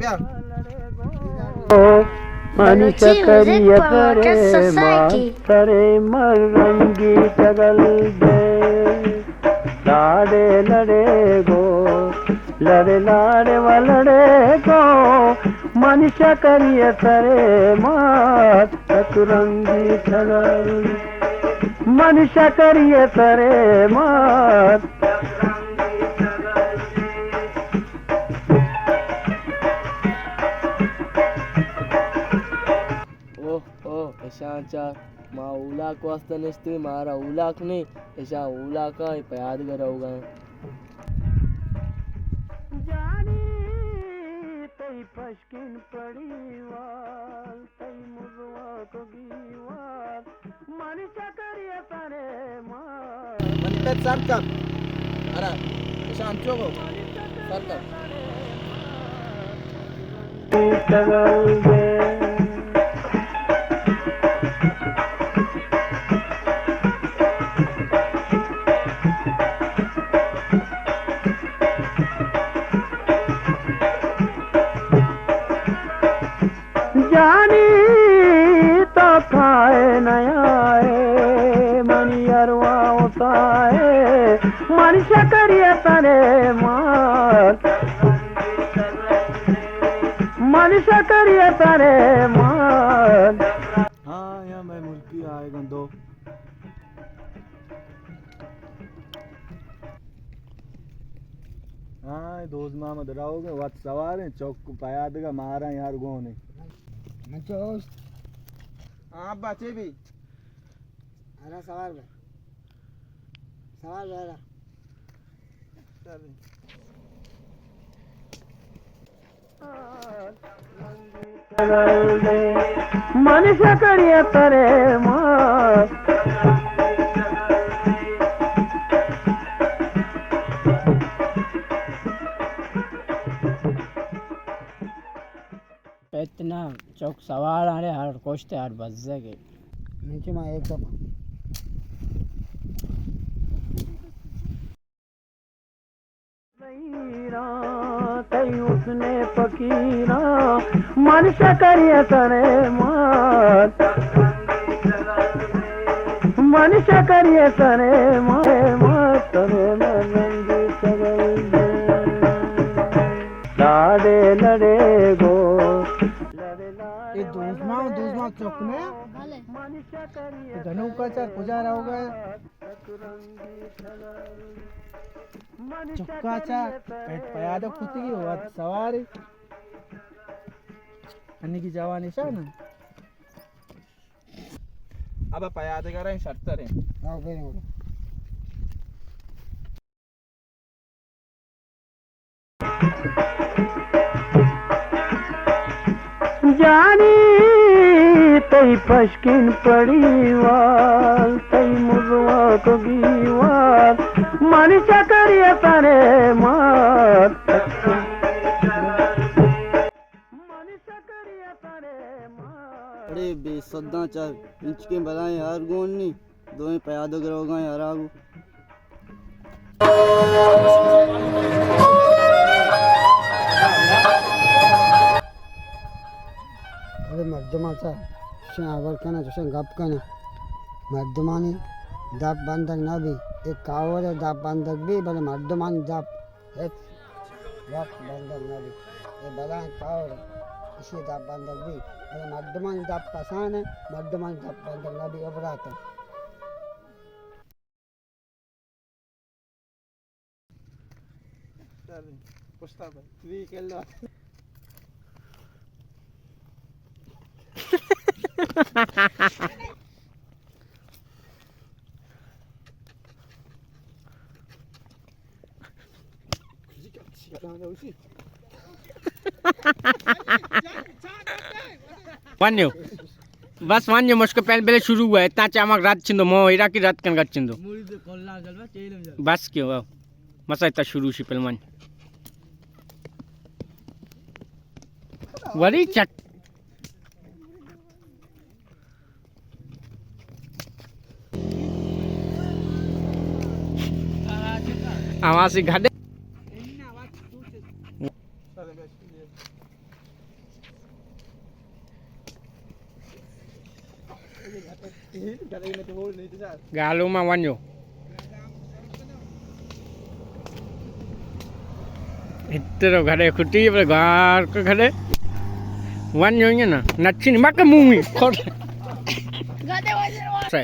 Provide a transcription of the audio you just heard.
प्यार मनुष्य करिय करे मातरे मरंगी टगल दे लाड़े लड़े गो लड़े लाड़े वलड़े गो मनुष्य करिय करे मात चतुरंगी टगल मनुष्य करिय करे मात Eşanca ma ulak vastan isti mara ulak ne eşa ulaka payad garauga जानी तई पश्किन पड़ीवाल तई मुजवा को गीवाल मनुष्य करिय करे मार म्हणतात सारखं अरे शांत चोगो सारखं टगल दे जानी तो खाए नयाए मनियरवा उताए मनुष्य करिय तरे मार मनुष्य करिय तरे मार हाँ यहाँ मैं मुर्गी आएगा दो हाँ दोस्त मामा दराओगे वत सवार है चौक को पाया देगा मारा यार गो ने मचोस हाँ बच्चे भी अरे सवाल में सवाल मेरा मनुष्य करिय तरे मार इतना चौक सवार आ रहे हर कोष्टे हर बज गए नीचे में एक दफा तई उसने फकीरा मनुष्य करिय तरे मार मनुष्य करिय तरे मार तरे मरंगी टगल दे लाड़े लड़े गो ये दूसमा चौक में धनु का चार पुजारा हो गए चौका चार पयाद खुद की हुआ सवार अन्य की जवानी सा ना अब पाया देगा रहे शर्त रहे हाँ फिर जानी तई पश्किन पड़ीवाल तई मुजवा को गीवाल मनुष्य करिय तरे मार मनुष्य करिय तरे मार अरे बेसद्दा चार इंच के बनाए यार गोन नहीं दो ही पयाद गरोगा यार आगू अरे मर्दमाचा आवर करना तुझे गप करना मर्दमानी दाप बंधक ना भी एक कावर है दाप बंधक भी बड़े मर्दमानी दाप एक बंधक ना भी ये बड़ा कावर इसी दाप बंधक भी बड़े मर्दमानी दाप पसान है मर्दमानी दाप बंधक ना भी अपराध है पुष्टा भी कर लो वान्यो बस वान्यो मुझको पहले पहले शुरू हुआ है इतना चामक रात चिंदो मो इरा की रात कन चिंदो बस क्यों मसा इतना शुरू सी पहलवान वरी चक आवाज घाटे ગાલુમાં વાંજો इतरो घरे खुटी पर घर के घरे वन जो ना नच्छी माके मुंगी खोट गाते वाजे